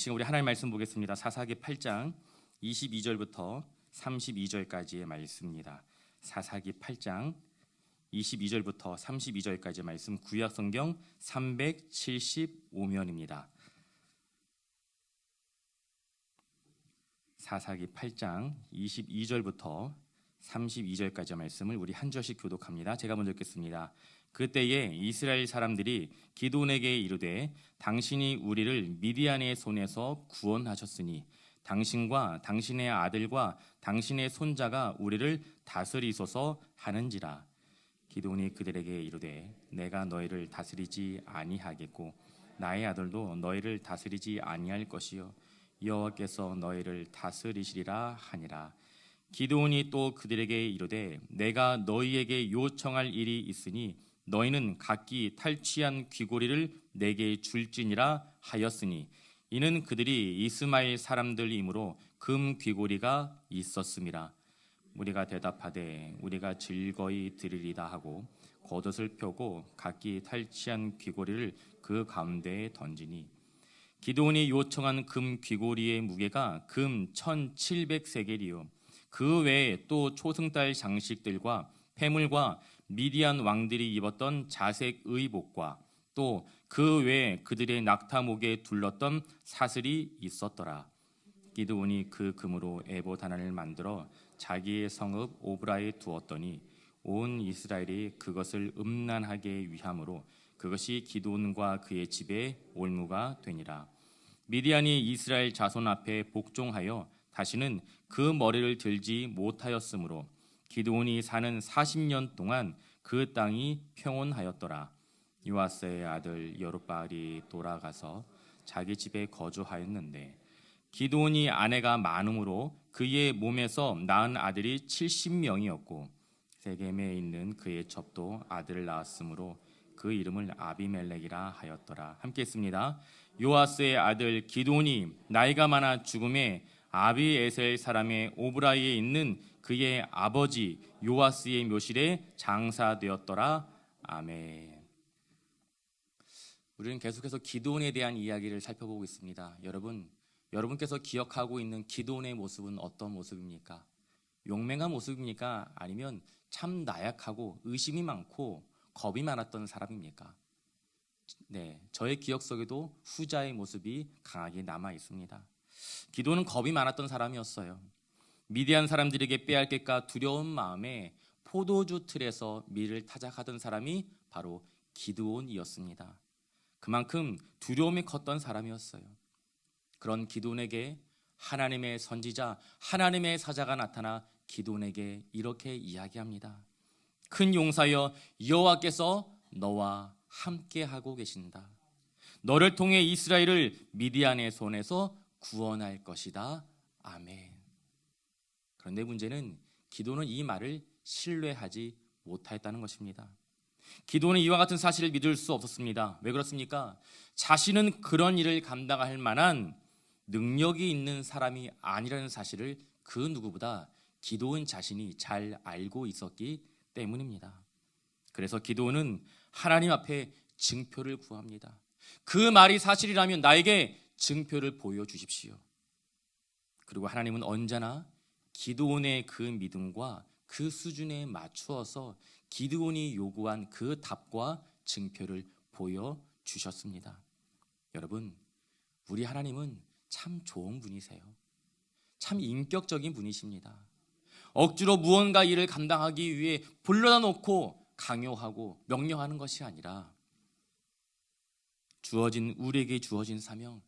지금 우리 하나님 말씀 보겠습니다. 사사기 8장 22절부터 32절까지의 말씀입니다. 사사기 8장 22절부터 32절까지의 말씀, 구약 성경 375면입니다. 사사기 8장 22절부터 32절까지의 말씀을 우리 한 절씩 교독합니다. 제가 먼저 읽겠습니다. 그때에 이스라엘 사람들이 기드온에게 이르되 당신이 우리를 미디안의 손에서 구원하셨으니 당신과 당신의 아들과 당신의 손자가 우리를 다스리소서 하는지라. 기드온이 그들에게 이르되 내가 너희를 다스리지 아니하겠고 나의 아들도 너희를 다스리지 아니할 것이요 여호와께서 너희를 다스리시리라 하니라. 기드온이 또 그들에게 이르되 내가 너희에게 요청할 일이 있으니 너희는 각기 탈취한 귀고리를 내게 줄지니라 하였으니 이는 그들이 이스마엘 사람들이므로 금 귀고리가 있었음이라. 우리가 대답하되 우리가 즐거이 드리리다 하고 겉옷을 펴고 각기 탈취한 귀고리를 그 가운데에 던지니 기드온이 요청한 금 귀고리의 무게가 금 1700세겔이요 그 외에 또 초승달 장식들과 폐물과 미디안 왕들이 입었던 자색 의복과 또 그 외에 그들의 낙타목에 둘렀던 사슬이 있었더라. 기드온이 그 금으로 에봇 하나를 만들어 자기의 성읍 오브라에 두었더니 온 이스라엘이 그것을 음란하게 위함으로 그것이 기드온과 그의 집에 올무가 되니라. 미디안이 이스라엘 자손 앞에 복종하여 다시는 그 머리를 들지 못하였으므로 기드온이 사는 40년 동안 그 땅이 평온하였더라. 요아스의 아들 여룻바알이 돌아가서 자기 집에 거주하였는데 기드온이 아내가 많음으로 그의 몸에서 낳은 아들이 70명이었고 세겜에 있는 그의 첩도 아들을 낳았으므로 그 이름을 아비멜렉이라 하였더라. 함께 했습니다. 요아스의 아들 기드온이 나이가 많아 죽음에 아비에셀 사람의 오브라이에 있는 그의 아버지 요아스의 묘실에 장사되었더라. 아멘. 우리는 계속해서 기드온에 대한 이야기를 살펴보고 있습니다. 여러분께서 기억하고 있는 기드온의 모습은 어떤 모습입니까? 용맹한 모습입니까? 아니면 참 나약하고 의심이 많고 겁이 많았던 사람입니까? 네, 저의 기억 속에도 후자의 모습이 강하게 남아 있습니다. 기드온은 겁이 많았던 사람이었어요. 미디안 사람들에게 빼앗길까 두려운 마음에 포도주 틀에서 밀을 타작하던 사람이 바로 기드온이었습니다. 그만큼 두려움이 컸던 사람이었어요. 그런 기드온에게 하나님의 선지자, 하나님의 사자가 나타나 기드온에게 이렇게 이야기합니다. 큰 용사여, 여호와께서 너와 함께하고 계신다. 너를 통해 이스라엘을 미디안의 손에서 구원할 것이다. 아멘. 그런데 문제는 기드온은 이 말을 신뢰하지 못하였다는 것입니다. 기드온은 이와 같은 사실을 믿을 수 없었습니다. 왜 그렇습니까? 자신은 그런 일을 감당할 만한 능력이 있는 사람이 아니라는 사실을 그 누구보다 기드온 자신이 잘 알고 있었기 때문입니다. 그래서 기드온은 하나님 앞에 증표를 구합니다. 그 말이 사실이라면 나에게 증표를 보여주십시오. 그리고 하나님은 언제나 기드온의 그 믿음과 그 수준에 맞추어서 기드온이 요구한 그 답과 증표를 보여주셨습니다. 여러분, 우리 하나님은 참 좋은 분이세요. 참 인격적인 분이십니다. 억지로 무언가 일을 감당하기 위해 불러다 놓고 강요하고 명령하는 것이 아니라 우리에게 주어진 사명,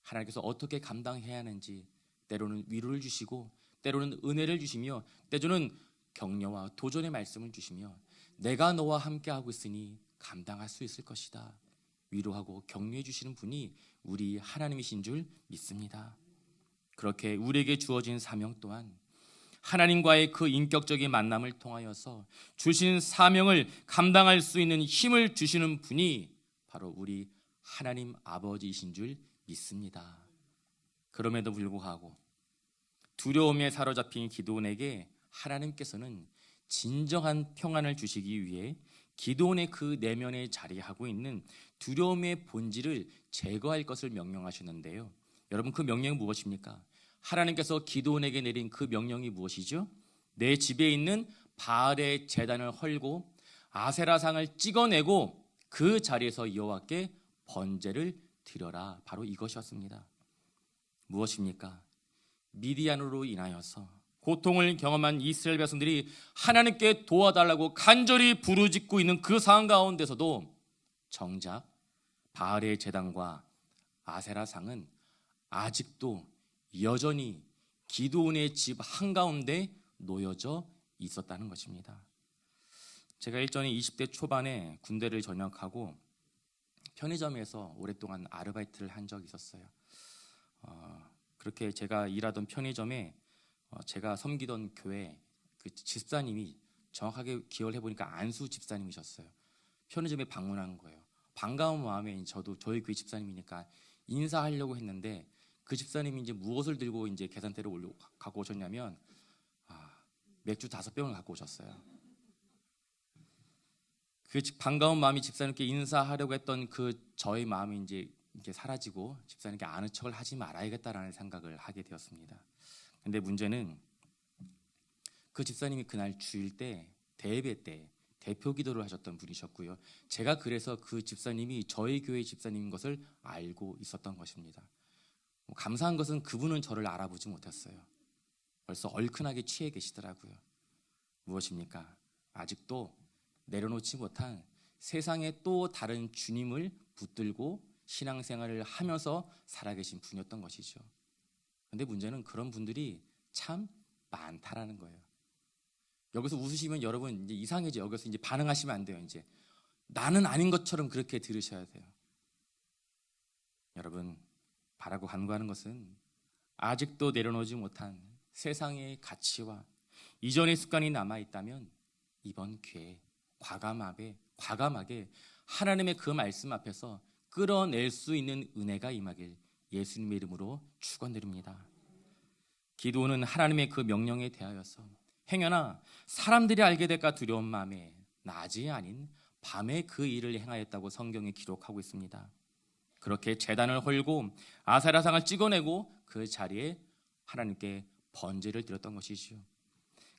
하나님께서 어떻게 감당해야 하는지 때로는 위로를 주시고 때로는 은혜를 주시며 때로는 격려와 도전의 말씀을 주시며 내가 너와 함께하고 있으니 감당할 수 있을 것이다. 위로하고 격려해 주시는 분이 우리 하나님이신 줄 믿습니다. 그렇게 우리에게 주어진 사명 또한 하나님과의 그 인격적인 만남을 통하여서 주신 사명을 감당할 수 있는 힘을 주시는 분이 바로 우리 하나님 아버지이신 줄 믿습니다. 그럼에도 불구하고 두려움에 사로잡힌 기드온에게 하나님께서는 진정한 평안을 주시기 위해 기드온의 그 내면에 자리하고 있는 두려움의 본질을 제거할 것을 명령하시는데요. 여러분, 그 명령이 무엇입니까? 하나님께서 기드온에게 내린 그 명령이 무엇이죠? 내 집에 있는 바알의 제단을 헐고 아세라상을 찍어내고 그 자리에서 여호와께 번제를 드려라. 바로 이것이었습니다. 무엇입니까? 미디안으로 인하여서 고통을 경험한 이스라엘 백성들이 하나님께 도와달라고 간절히 부르짖고 있는 그 상황 가운데서도 정작 바알의 제단과 아세라상은 아직도 여전히 기드온의 집 한가운데 놓여져 있었다는 것입니다. 제가 일전에 20대 초반에 군대를 전역하고 편의점에서 오랫동안 아르바이트를 한 적이 있었어요. 그렇게 제가 일하던 편의점에 제가 섬기던 교회 그 집사님이, 정확하게 기억을 해보니까 안수 집사님이셨어요. 편의점에 방문한 거예요. 반가운 마음에 저도 저희 교회 집사님이니까 인사하려고 했는데 그 집사님이 이제 무엇을 들고 이제 계산대를 갖고 오셨냐면 맥주 5병을 갖고 오셨어요. 그 반가운 마음이 집사님께 인사하려고 했던 그 저의 마음이 이제 이렇게 사라지고 집사님께 아는 척을 하지 말아야겠다라는 생각을 하게 되었습니다. 근데 문제는 그 집사님이 그날 주일 때 대예배 때 대표 기도를 하셨던 분이셨고요. 제가 그래서 그 집사님이 저희 교회 집사님인 것을 알고 있었던 것입니다. 감사한 것은 그분은 저를 알아보지 못했어요. 벌써 얼큰하게 취해 계시더라고요. 무엇입니까? 아직도 내려놓지 못한 세상에 또 다른 주님을 붙들고 신앙생활을 하면서 살아계신 분이었던 것이죠. 그런데 문제는 그런 분들이 참 많다라는 거예요. 여기서 웃으시면 여러분 이제 이상해져. 여기서 이제 반응하시면 안 돼요. 이제 나는 아닌 것처럼 그렇게 들으셔야 돼요. 여러분, 바라고 간구하는 것은 아직도 내려놓지 못한 세상의 가치와 이전의 습관이 남아있다면 이번 기회에 과감하게 하나님의 그 말씀 앞에서 끌어낼 수 있는 은혜가 임하길 예수님의 이름으로 축원드립니다. 기도는 하나님의 그 명령에 대하여서 행여나 사람들이 알게 될까 두려운 마음에 낮이 아닌 밤에 그 일을 행하였다고 성경에 기록하고 있습니다. 그렇게 제단을 헐고 아세라상을 찍어내고 그 자리에 하나님께 번제를 드렸던 것이죠.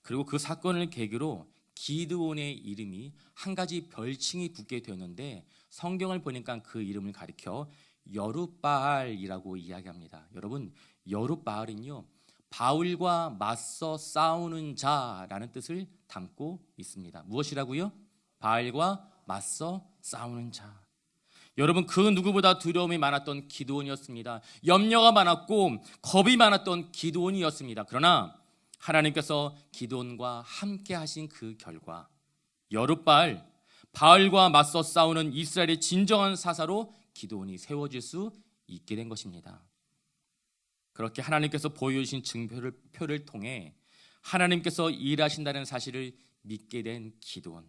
그리고 그 사건을 계기로 기드온의 이름이 한 가지 별칭이 붙게 되었는데 성경을 보니까 그 이름을 가리켜 여룻바알이라고 이야기합니다. 여러분, 여룻바알은요 바울과 맞서 싸우는 자라는 뜻을 담고 있습니다. 무엇이라고요? 바알과 맞서 싸우는 자. 여러분, 그 누구보다 두려움이 많았던 기드온이었습니다. 염려가 많았고 겁이 많았던 기드온이었습니다. 그러나 하나님께서 기드온과 함께 하신 그 결과 여룻바알, 바알과 맞서 싸우는 이스라엘의 진정한 사사로 기드온이 세워질 수 있게 된 것입니다. 그렇게 하나님께서 보여주신 증표를 통해 하나님께서 일하신다는 사실을 믿게 된 기드온.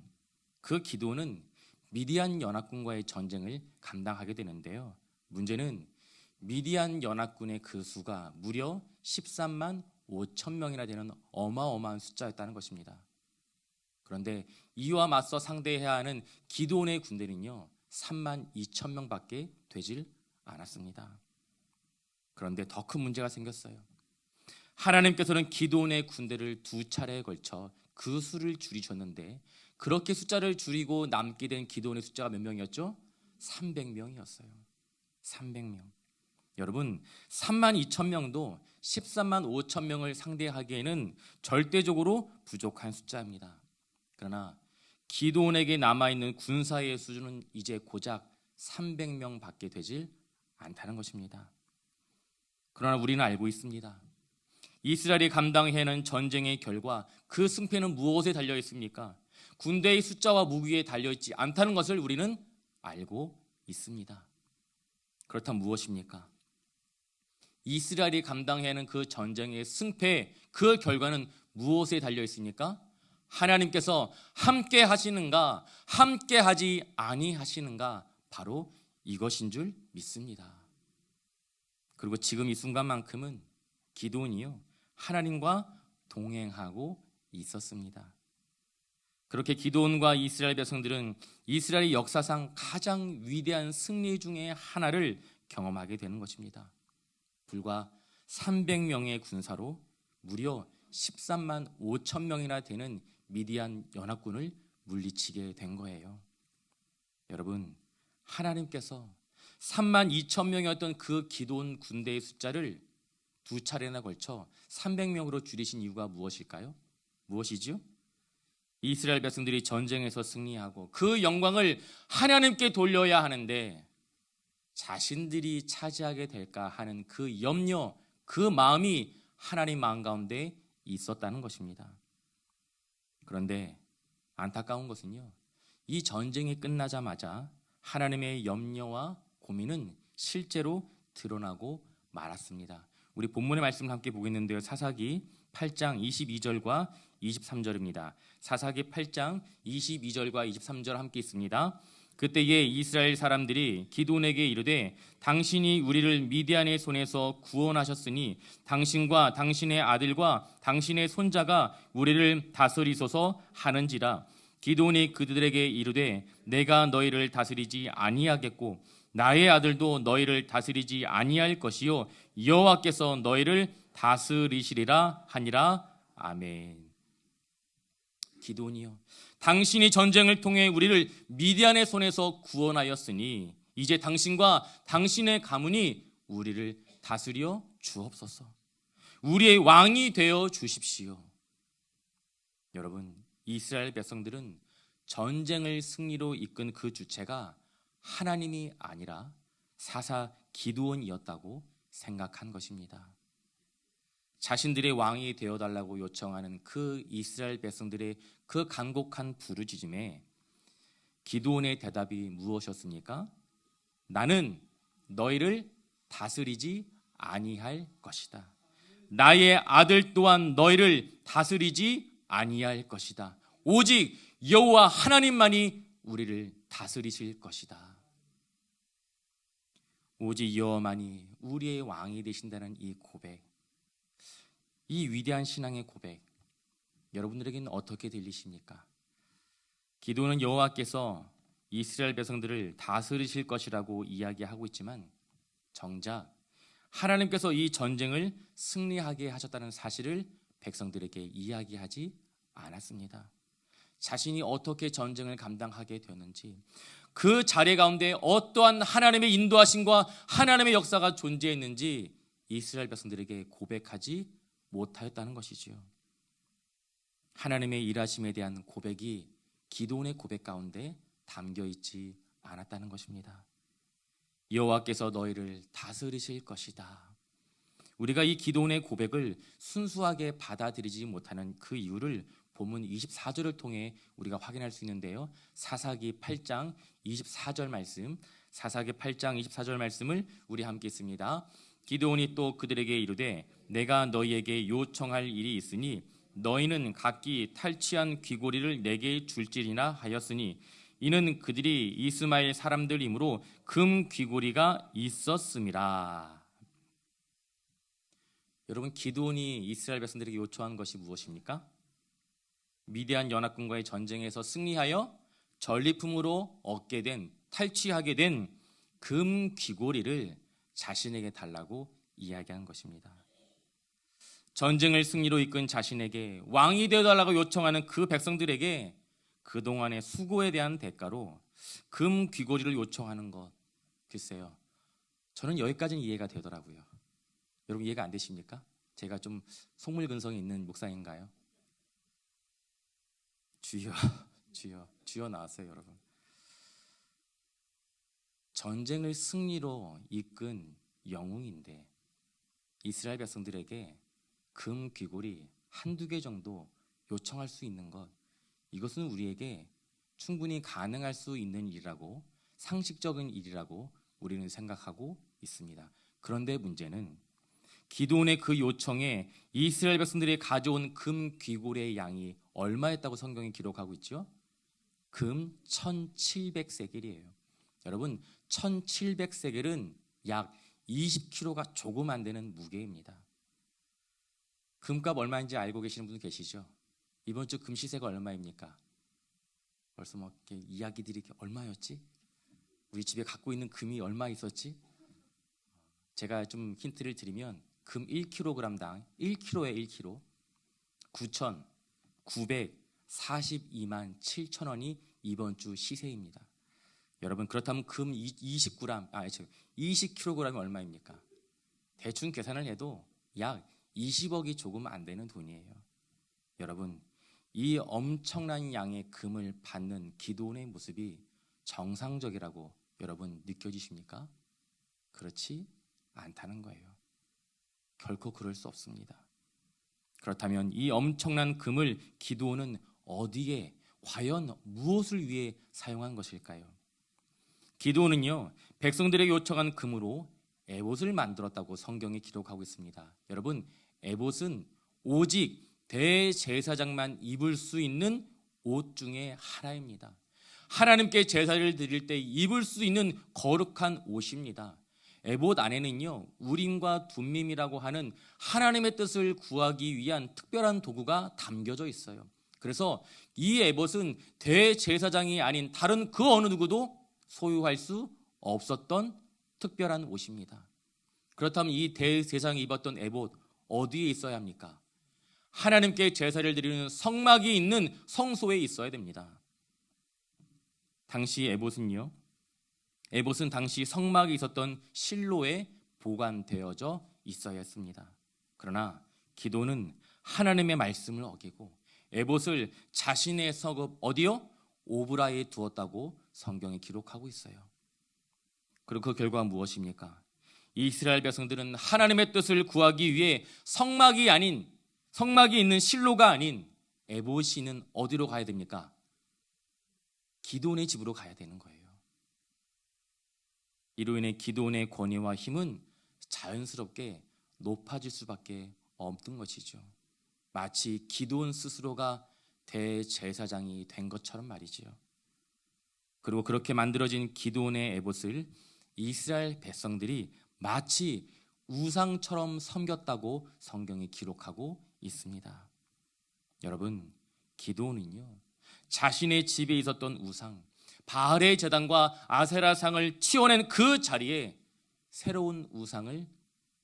그 기드온은 미디안 연합군과의 전쟁을 감당하게 되는데요. 문제는 미디안 연합군의 그 수가 무려 13만 5천 명이나 되는 어마어마한 숫자였다는 것입니다. 그런데 이와 맞서 상대해야 하는 기드온의 군대는요 3만 2천 명밖에 되질 않았습니다. 그런데 더 큰 문제가 생겼어요. 하나님께서는 기드온의 군대를 2차례에 걸쳐 그 수를 줄이셨는데 그렇게 숫자를 줄이고 남게 된 기드온의 숫자가 몇 명이었죠? 300명이었어요. 300명. 여러분, 3만 2천 명도 13만 5천 명을 상대하기에는 절대적으로 부족한 숫자입니다. 그러나 기드온에게 남아있는 군사의 수준은 이제 고작 300명밖에 되질 않다는 것입니다. 그러나 우리는 알고 있습니다. 이스라엘이 감당해야 하는 전쟁의 결과 그 승패는 무엇에 달려 있습니까? 군대의 숫자와 무기에 달려있지 않다는 것을 우리는 알고 있습니다. 그렇다면 무엇입니까? 이스라엘이 감당해야 하는 그 전쟁의 승패, 그 결과는 무엇에 달려있습니까? 하나님께서 함께 하시는가, 함께 하지 아니하시는가, 바로 이것인 줄 믿습니다. 그리고 지금 이 순간만큼은 기드온이요 하나님과 동행하고 있었습니다. 그렇게 기드온과 이스라엘 백성들은 이스라엘의 역사상 가장 위대한 승리 중에 하나를 경험하게 되는 것입니다. 불과 300명의 군사로 무려 13만 5천 명이나 되는 미디안 연합군을 물리치게 된 거예요. 여러분, 하나님께서 3만 2천 명이었던 그 기드온 군대의 숫자를 두 차례나 걸쳐 300명으로 줄이신 이유가 무엇일까요? 무엇이죠? 이스라엘 백성들이 전쟁에서 승리하고 그 영광을 하나님께 돌려야 하는데 자신들이 차지하게 될까 하는 그 염려, 그 마음이 하나님 마음 가운데 있었다는 것입니다. 그런데 안타까운 것은요, 이 전쟁이 끝나자마자 하나님의 염려와 고민은 실제로 드러나고 말았습니다. 우리 본문의 말씀을 함께 보겠는데요, 사사기 8장 22절과 23절입니다. 사사기 8장 22절과 23절 함께 있습니다. 그때에 이스라엘 사람들이 기드온에게 이르되 당신이 우리를 미디안의 손에서 구원하셨으니 당신과 당신의 아들과 당신의 손자가 우리를 다스리소서 하는지라. 기드온이 그들에게 이르되 내가 너희를 다스리지 아니하겠고 나의 아들도 너희를 다스리지 아니할 것이요 여호와께서 너희를 다스리시리라 하니라. 아멘. 기드온이요, 당신이 전쟁을 통해 우리를 미디안의 손에서 구원하였으니 이제 당신과 당신의 가문이 우리를 다스려 주옵소서. 우리의 왕이 되어 주십시오. 여러분, 이스라엘 백성들은 전쟁을 승리로 이끈 그 주체가 하나님이 아니라 사사 기드온이었다고 생각한 것입니다. 자신들의 왕이 되어달라고 요청하는 그 이스라엘 백성들의 그 간곡한 부르짖음에 기드온의 대답이 무엇이었습니까? 나는 너희를 다스리지 아니할 것이다. 나의 아들 또한 너희를 다스리지 아니할 것이다. 오직 여호와 하나님만이 우리를 다스리실 것이다. 오직 여호와만이 우리의 왕이 되신다는 이 고백, 이 위대한 신앙의 고백, 여러분들에게는 어떻게 들리십니까? 기드온은 여호와께서 이스라엘 백성들을 다스리실 것이라고 이야기하고 있지만 정작 하나님께서 이 전쟁을 승리하게 하셨다는 사실을 백성들에게 이야기하지 않았습니다. 자신이 어떻게 전쟁을 감당하게 되었는지, 그 자리 가운데 어떠한 하나님의 인도하심과 하나님의 역사가 존재했는지 이스라엘 백성들에게 고백하지 못하였다는 것이지요. 하나님의 일하심에 대한 고백이 기드온의 고백 가운데 담겨 있지 않았다는 것입니다. 여호와께서 너희를 다스리실 것이다. 우리가 이 기드온의 고백을 순수하게 받아들이지 못하는 그 이유를 본문 24절을 통해 우리가 확인할 수 있는데요, 사사기 8장 24절 말씀, 사사기 8장 24절 말씀을 우리 함께 읽습니다. 기드온이 또 그들에게 이르되 내가 너희에게 요청할 일이 있으니 너희는 각기 탈취한 귀고리를 내게 줄지니라 하였으니 이는 그들이 이스마엘 사람들이므로 금 귀고리가 있었음이라. 여러분, 기드온이 이스라엘 백성들에게 요청한 것이 무엇입니까? 미디안 연합군과의 전쟁에서 승리하여 전리품으로 얻게 된, 탈취하게 된 금 귀고리를 자신에게 달라고 이야기한 것입니다. 전쟁을 승리로 이끈 자신에게 왕이 되어달라고 요청하는 그 백성들에게 그동안의 수고에 대한 대가로 금 귀고리를 요청하는 것, 글쎄요, 저는 여기까지는 이해가 되더라고요. 여러분, 이해가 안 되십니까? 제가 좀 속물 근성이 있는 목사인가요? 주여, 주여, 주여 나왔어요. 여러분, 전쟁을 승리로 이끈 영웅인데 이스라엘 백성들에게 금 귀고리 한두 개 정도 요청할 수 있는 것, 이것은 우리에게 충분히 가능할 수 있는 일이라고, 상식적인 일이라고 우리는 생각하고 있습니다. 그런데 문제는 기드온의 그 요청에 이스라엘 백성들이 가져온 금 귀고리의 양이 얼마였다고 성경이 기록하고 있죠? 금 1700세겔이에요. 여러분, 1700세겔은 약 20kg가 조금 안 되는 무게입니다. 금값 얼마인지 알고 계시는 분 계시죠? 이번 주 금 시세가 얼마입니까? 벌써 뭐 이렇게 이야기들이 얼마였지? 우리 집에 갖고 있는 금이 얼마 있었지? 제가 좀 힌트를 드리면 금 1kg당 1kg에 1kg 9,942만 7천 원이 이번 주 시세입니다. 여러분 그렇다면 금 20kg이 얼마입니까? 대충 계산을 해도 약 20억이 조금 안 되는 돈이에요. 여러분 이 엄청난 양의 금을 받는 기도원의 모습이 정상적이라고 여러분 느껴지십니까? 그렇지 않다는 거예요. 결코 그럴 수 없습니다. 그렇다면 이 엄청난 금을 기도원은 어디에 과연 무엇을 위해 사용한 것일까요? 기도원은요 백성들에게 요청한 금으로 에봇을 만들었다고 성경에 기록하고 있습니다. 여러분 에봇은 오직 대제사장만 입을 수 있는 옷 중에 하나입니다. 하나님께 제사를 드릴 때 입을 수 있는 거룩한 옷입니다. 에봇 안에는요 우림과 둠밈이라고 하는 하나님의 뜻을 구하기 위한 특별한 도구가 담겨져 있어요. 그래서 이 에봇은 대제사장이 아닌 다른 그 어느 누구도 소유할 수 없었던 특별한 옷입니다. 그렇다면 이 대제사장이 입었던 에봇 어디에 있어야 합니까? 하나님께 제사를 드리는 성막이 있는 성소에 있어야 됩니다. 당시 에봇은 당시 성막이 있었던 실로에 보관되어져 있어야 했습니다. 그러나 기도는 하나님의 말씀을 어기고 에봇을 자신의 서급 어디요? 오브라에 두었다고 성경에 기록하고 있어요. 그리고 그 결과가 무엇입니까? 이스라엘 백성들은 하나님의 뜻을 구하기 위해 성막이 있는 실로가 아닌 에봇이 있는 어디로 가야 됩니까? 기도원의 집으로 가야 되는 거예요. 이로 인해 기도원의 권위와 힘은 자연스럽게 높아질 수밖에 없는 것이죠. 마치 기도원 스스로가 대제사장이 된 것처럼 말이지요. 그리고 그렇게 만들어진 기도원의 에봇을 이스라엘 백성들이 마치 우상처럼 섬겼다고 성경이 기록하고 있습니다. 여러분 기도원은요 자신의 집에 있었던 우상 바알의 제단과 아세라상을 치워낸 그 자리에 새로운 우상을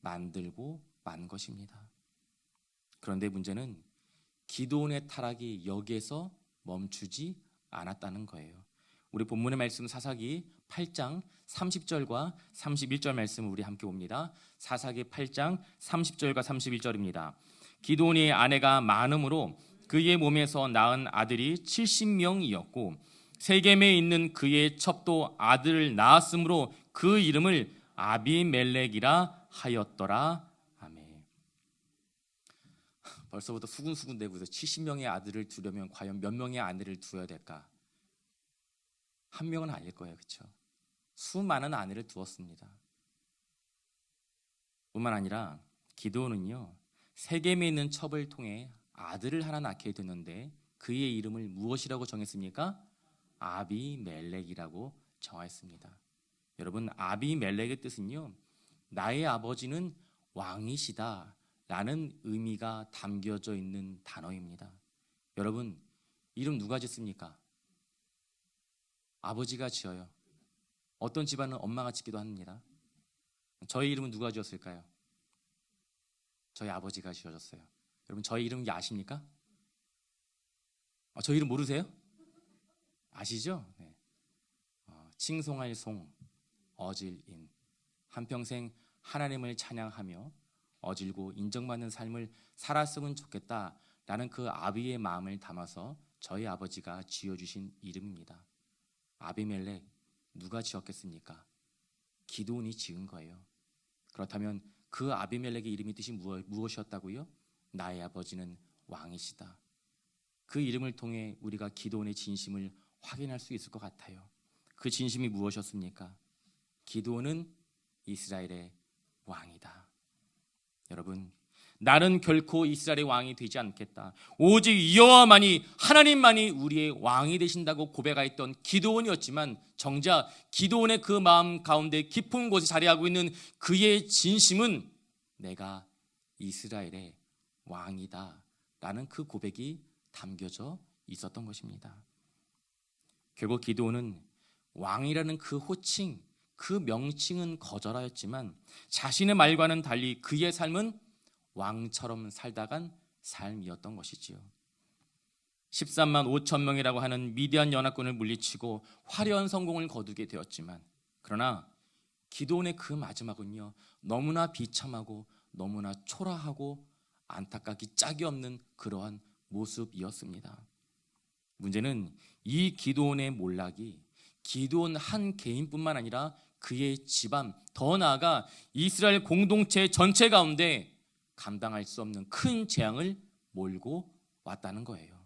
만들고 만 것입니다. 그런데 문제는 기도원의 타락이 여기에서 멈추지 않았다는 거예요. 우리 본문의 말씀 사사기 8장 30절과 31절 말씀을 우리 함께 봅니다. 사사기 8장 30절과 31절입니다. 기도원의 아내가 많음으로 그의 몸에서 낳은 아들이 70명이었고 세겜에 있는 그의 첩도 아들을 낳았으므로 그 이름을 아비멜렉이라 하였더라. 아멘. 벌써부터 수군수군대고 있어요. 70명의 아들을 두려면 과연 몇 명의 아내를 두어야 될까? 한 명은 아닐 거예요. 그렇죠? 수많은 아내를 두었습니다. 뿐만 아니라 기드온은요 세겜에 있는 첩을 통해 아들을 하나 낳게 되는데 그의 이름을 무엇이라고 정했습니까? 아비멜렉이라고 정했습니다. 여러분 아비멜렉의 뜻은요 나의 아버지는 왕이시다 라는 의미가 담겨져 있는 단어입니다. 여러분 이름 누가 짓습니까? 아버지가 지어요. 어떤 집안은 엄마가 짓기도 합니다. 저희 이름은 누가 지었을까요? 저희 아버지가 지어줬어요. 여러분 저희 이름 아십니까? 저희 이름 모르세요? 아시죠? 네. 칭송할 송, 어질인. 한평생 하나님을 찬양하며 어질고 인정받는 삶을 살았으면 좋겠다라는 그 아비의 마음을 담아서 저희 아버지가 지어주신 이름입니다. 아비멜렉 누가 지었겠습니까? 기드온이 지은 거예요. 그렇다면 그 아비멜렉의 이름의 뜻이 무엇이었다고요? 나의 아버지는 왕이시다. 그 이름을 통해 우리가 기드온의 진심을 확인할 수 있을 것 같아요. 그 진심이 무엇이었습니까? 기드온은 이스라엘의 왕이다. 여러분 나는 결코 이스라엘의 왕이 되지 않겠다. 오직 여호와만이 하나님만이 우리의 왕이 되신다고 고백하였던 기드온이었지만 정작 기드온의 그 마음 가운데 깊은 곳에 자리하고 있는 그의 진심은 내가 이스라엘의 왕이다 라는 그 고백이 담겨져 있었던 것입니다. 결국 기드온은 왕이라는 그 호칭, 그 명칭은 거절하였지만 자신의 말과는 달리 그의 삶은 왕처럼 살다간 삶이었던 것이지요. 13만 5천 명이라고 하는 미디안 연합군을 물리치고 화려한 성공을 거두게 되었지만, 그러나 기드온의 그 마지막은요, 너무나 비참하고 너무나 초라하고 안타깝기 짝이 없는 그러한 모습이었습니다. 문제는 이 기드온의 몰락이 기드온 한 개인뿐만 아니라 그의 집안, 더 나아가 이스라엘 공동체 전체 가운데 감당할 수 없는 큰 재앙을 몰고 왔다는 거예요.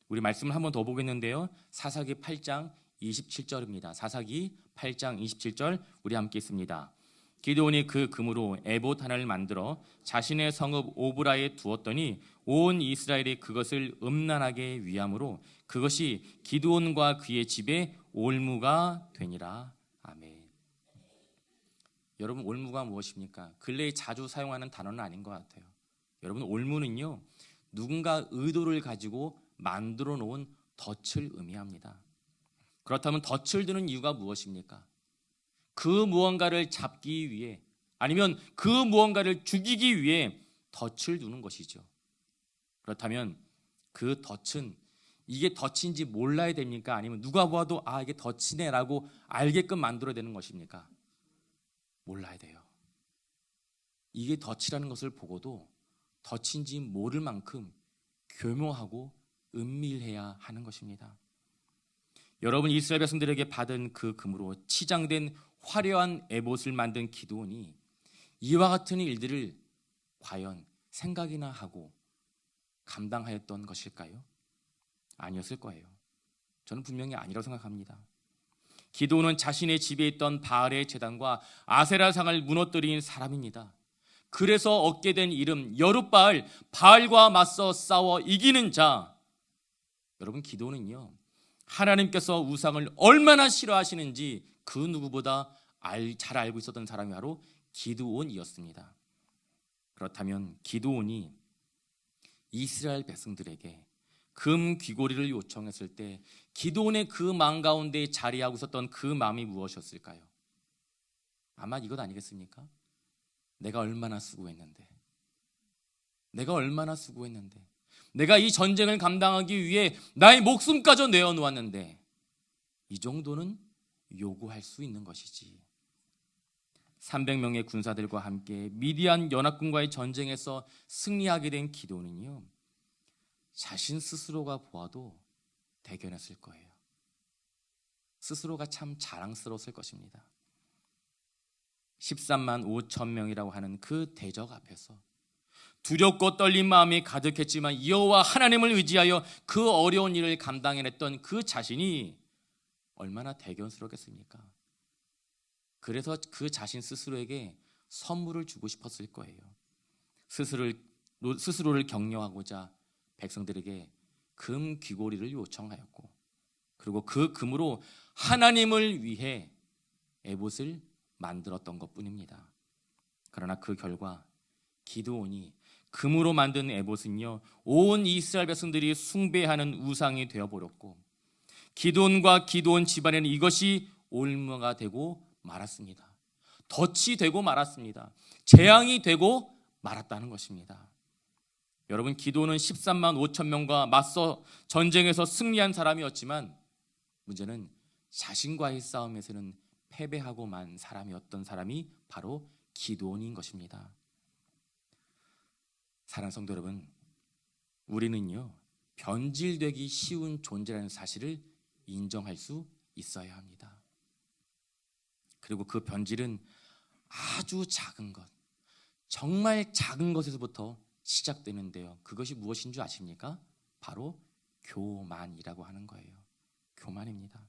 우리 말씀을 한번 더 보겠는데요, 사사기 8장 27절입니다. 사사기 8장 27절 우리 함께 읽습니다. 기드온이 그 금으로 에봇 하나를 만들어 자신의 성읍 오브라에 두었더니 온 이스라엘이 그것을 음란하게 위함으로 그것이 기드온과 그의 집에 올무가 되니라. 아멘. 여러분, 올무가 무엇입니까? 근래에 자주 사용하는 단어는 아닌 것 같아요. 여러분, 올무는요, 누군가 의도를 가지고 만들어 놓은 덫을 의미합니다. 그렇다면 덫을 두는 이유가 무엇입니까? 그 무언가를 잡기 위해, 아니면 그 무언가를 죽이기 위해 덫을 두는 것이죠. 그렇다면 그 덫은 이게 덫인지 몰라야 됩니까? 아니면 누가 봐도 아, 이게 덫이네라고 알게끔 만들어야 되는 것입니까? 몰라야 돼요. 이게 덫이라는 것을 보고도 덫인지 모를 만큼 교묘하고 은밀해야 하는 것입니다. 여러분, 이스라엘 백성들에게 받은 그 금으로 치장된 화려한 에봇을 만든 기드온이 이와 같은 일들을 과연 생각이나 하고 감당하였던 것일까요? 아니었을 거예요. 저는 분명히 아니라고 생각합니다. 기드온은 자신의 집에 있던 바알의 제단과 아세라상을 무너뜨린 사람입니다. 그래서 얻게 된 이름 여룻바알, 바알과 맞서 싸워 이기는 자. 여러분, 기드온은요, 하나님께서 우상을 얼마나 싫어하시는지 그 누구보다 잘 알고 있었던 사람이 바로 기드온이었습니다. 그렇다면 기드온이 이스라엘 백성들에게 금 귀고리를 요청했을 때 기드온의 그 마음 가운데 자리하고 있었던 그 마음이 무엇이었을까요? 아마 이것 아니겠습니까? 내가 얼마나 수고했는데, 내가 이 전쟁을 감당하기 위해 나의 목숨까지 내어놓았는데 이 정도는 요구할 수 있는 것이지. 300명의 군사들과 함께 미디안 연합군과의 전쟁에서 승리하게 된 기드온은요, 자신 스스로가 보아도 대견했을 거예요. 스스로가 참 자랑스러웠을 것입니다. 13만 5천 명이라고 하는 그 대적 앞에서 두렵고 떨린 마음이 가득했지만 여호와 하나님을 의지하여 그 어려운 일을 감당해냈던 그 자신이 얼마나 대견스럽겠습니까? 그래서 그 자신 스스로에게 선물을 주고 싶었을 거예요. 스스로를 격려하고자 백성들에게 금 귀고리를 요청하였고, 그리고 그 금으로 하나님을 위해 에봇을 만들었던 것뿐입니다. 그러나 그 결과 기드온이 금으로 만든 에봇은요, 온 이스라엘 백성들이 숭배하는 우상이 되어버렸고, 기드온과 기드온 집안에는 이것이 올무가 되고 말았습니다. 덫이 되고 말았습니다. 재앙이 되고 말았다는 것입니다. 여러분, 기드온은 13만 5천 명과 맞서 전쟁에서 승리한 사람이었지만 문제는 자신과의 싸움에서는 패배하고 만 사람이었던 사람이 바로 기드온인 것입니다. 사랑하는 성도 여러분, 우리는요, 변질되기 쉬운 존재라는 사실을 인정할 수 있어야 합니다. 그리고 그 변질은 아주 작은 것, 정말 작은 것에서부터 시작되는데요, 그것이 무엇인 줄 아십니까? 바로 교만이라고 하는 거예요. 교만입니다.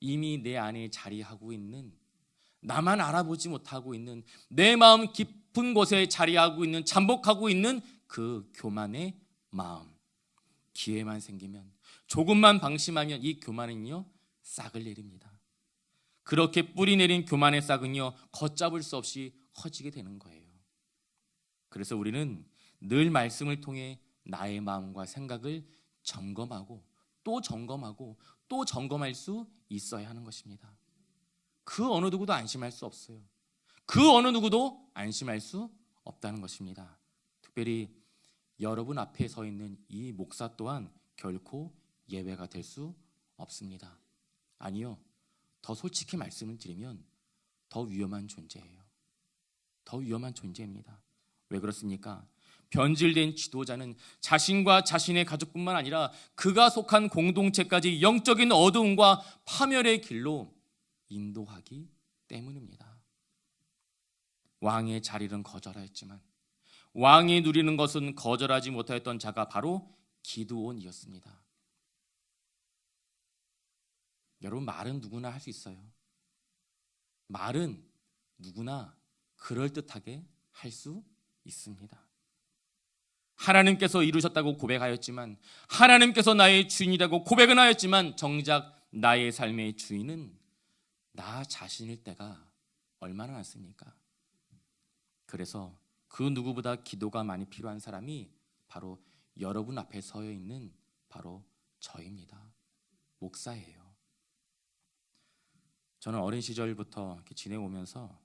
이미 내 안에 자리하고 있는, 나만 알아보지 못하고 있는, 내 마음 깊은 곳에 자리하고 있는, 잠복하고 있는 그 교만의 마음, 기회만 생기면, 조금만 방심하면 이 교만은요, 싹을 내립니다. 그렇게 뿌리 내린 교만의 싹은요, 걷잡을 수 없이 커지게 되는 거예요. 그래서 우리는 늘 말씀을 통해 나의 마음과 생각을 점검하고 또 점검하고 또 점검할 수 있어야 하는 것입니다. 그 어느 누구도 안심할 수 없어요. 그 어느 누구도 안심할 수 없다는 것입니다. 특별히 여러분 앞에 서 있는 이 목사 또한 결코 예외가 될 수 없습니다. 아니요, 더 솔직히 말씀을 드리면 더 위험한 존재예요. 더 위험한 존재입니다. 왜 그렇습니까? 변질된 지도자는 자신과 자신의 가족뿐만 아니라 그가 속한 공동체까지 영적인 어두움과 파멸의 길로 인도하기 때문입니다. 왕의 자리는 거절하였지만 왕이 누리는 것은 거절하지 못하였던 자가 바로 기드온이었습니다. 여러분, 말은 누구나 할 수 있어요. 말은 누구나 그럴듯하게 할 수 있습니다. 하나님께서 이루셨다고 고백하였지만, 하나님께서 나의 주인이라고 고백은 하였지만, 정작 나의 삶의 주인은 나 자신일 때가 얼마나 많습니까? 그래서 그 누구보다 기도가 많이 필요한 사람이 바로 여러분 앞에 서 있는 바로 저입니다. 목사예요. 저는 어린 시절부터 이렇게 지내오면서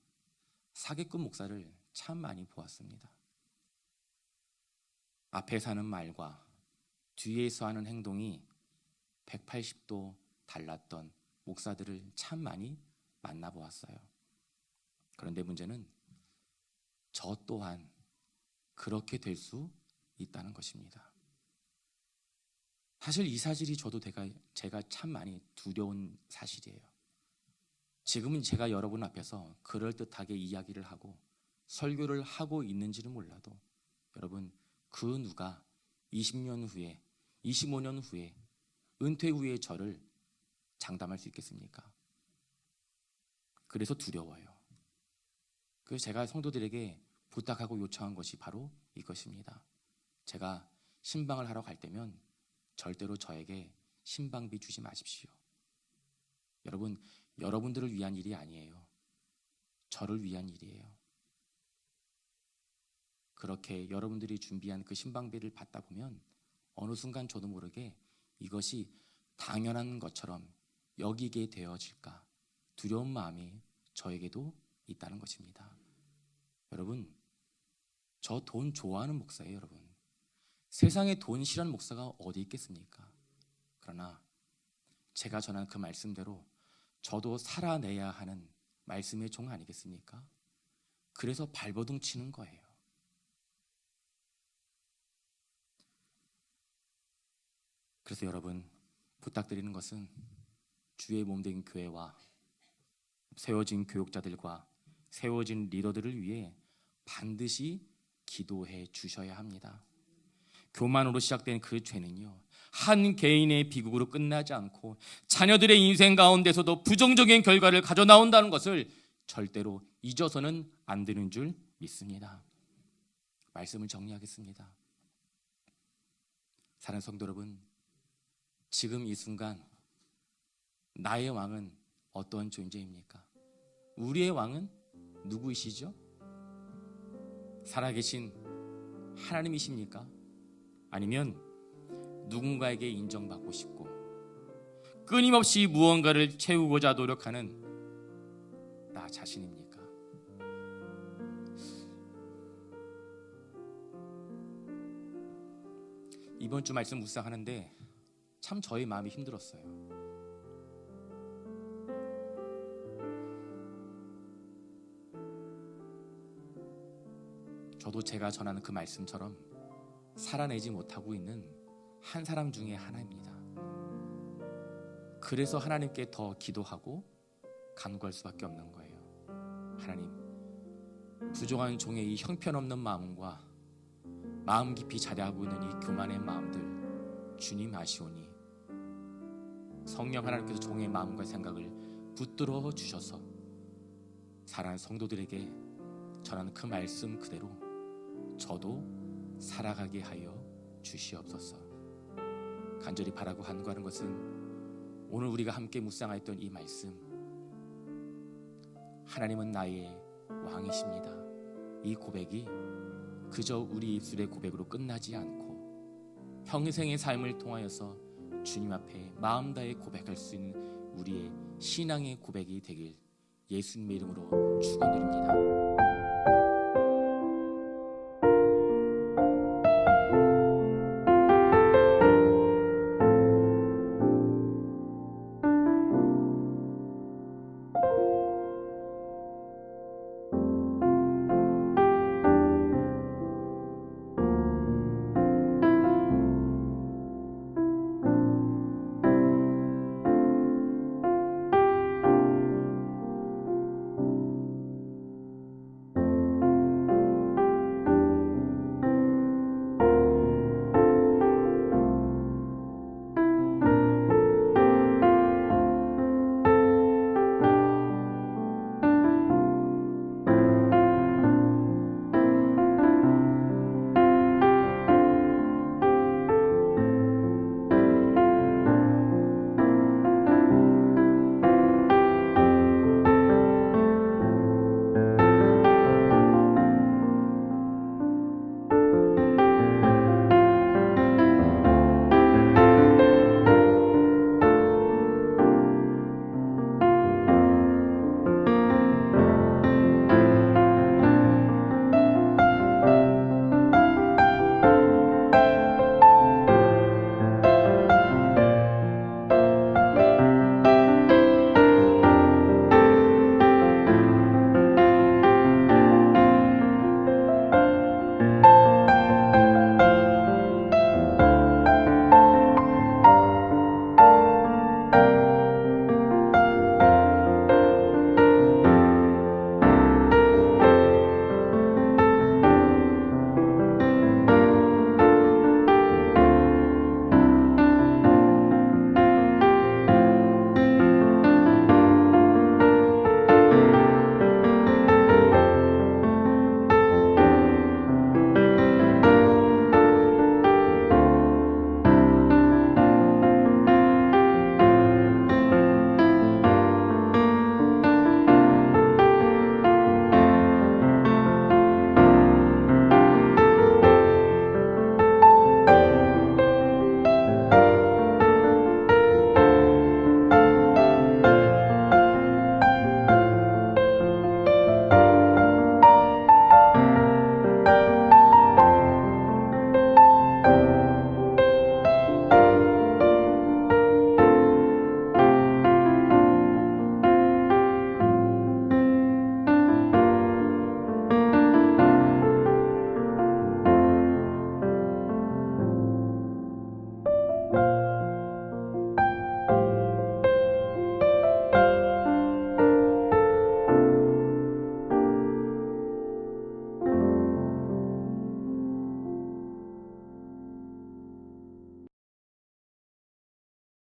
사기꾼 목사를 참 많이 보았습니다. 앞에서 하는 말과 뒤에서 하는 행동이 180도 달랐던 목사들을 참 많이 만나보았어요. 그런데 문제는 저 또한 그렇게 될 수 있다는 것입니다. 사실 이 사실이 저도 제가 참 많이 두려운 사실이에요. 지금은 제가 여러분 앞에서 그럴듯하게 이야기를 하고 설교를 하고 있는지는 몰라도 여러분, 그 누가 20년 후에 25년 후에 은퇴 후에 저를 장담할 수 있겠습니까? 그래서 두려워요. 그래서 제가 성도들에게 부탁하고 요청한 것이 바로 이것입니다. 제가 신방을 하러 갈 때면 절대로 저에게 신방비 주지 마십시오. 여러분, 여러분들을 위한 일이 아니에요. 저를 위한 일이에요. 그렇게 여러분들이 준비한 그 신방비를 받다 보면 어느 순간 저도 모르게 이것이 당연한 것처럼 여기게 되어질까 두려운 마음이 저에게도 있다는 것입니다. 여러분, 저 돈 좋아하는 목사예요. 여러분, 세상에 돈 싫어하는 목사가 어디 있겠습니까? 그러나 제가 전한 그 말씀대로 저도 살아내야 하는 말씀의 종 아니겠습니까? 그래서 발버둥 치는 거예요. 그래서 여러분, 부탁드리는 것은 주의 몸된 교회와 세워진 교육자들과 세워진 리더들을 위해 반드시 기도해 주셔야 합니다. 교만으로 시작된 그 죄는요, 한 개인의 비극으로 끝나지 않고 자녀들의 인생 가운데서도 부정적인 결과를 가져 나온다는 것을 절대로 잊어서는 안 되는 줄 믿습니다. 말씀을 정리하겠습니다. 사랑하는 성도 여러분, 지금 이 순간 나의 왕은 어떤 존재입니까? 우리의 왕은 누구이시죠? 살아계신 하나님이십니까? 아니면 누군가에게 인정받고 싶고 끊임없이 무언가를 채우고자 노력하는 나 자신입니까? 이번 주 말씀 묵상하는데 참 저의 마음이 힘들었어요. 저도 제가 전하는 그 말씀처럼 살아내지 못하고 있는 한 사람 중에 하나입니다. 그래서 하나님께 더 기도하고 간구할 수밖에 없는 거예요. 하나님, 부족한 종의 이 형편없는 마음과 마음 깊이 자리하고 있는 이 교만의 마음들 주님 아시오니 성령 하나님께서 종의 마음과 생각을 붙들어 주셔서 사랑하는 성도들에게 전하는 그 말씀 그대로 저도 살아가게 하여 주시옵소서. 간절히 바라고 간구하는 것은 오늘 우리가 함께 묵상하였던 이 말씀, 하나님은 나의 왕이십니다. 이 고백이 그저 우리 입술의 고백으로 끝나지 않고 평생의 삶을 통하여서 주님 앞에 마음 다해 고백할 수 있는 우리의 신앙의 고백이 되길 예수님의 이름으로 축원드립니다.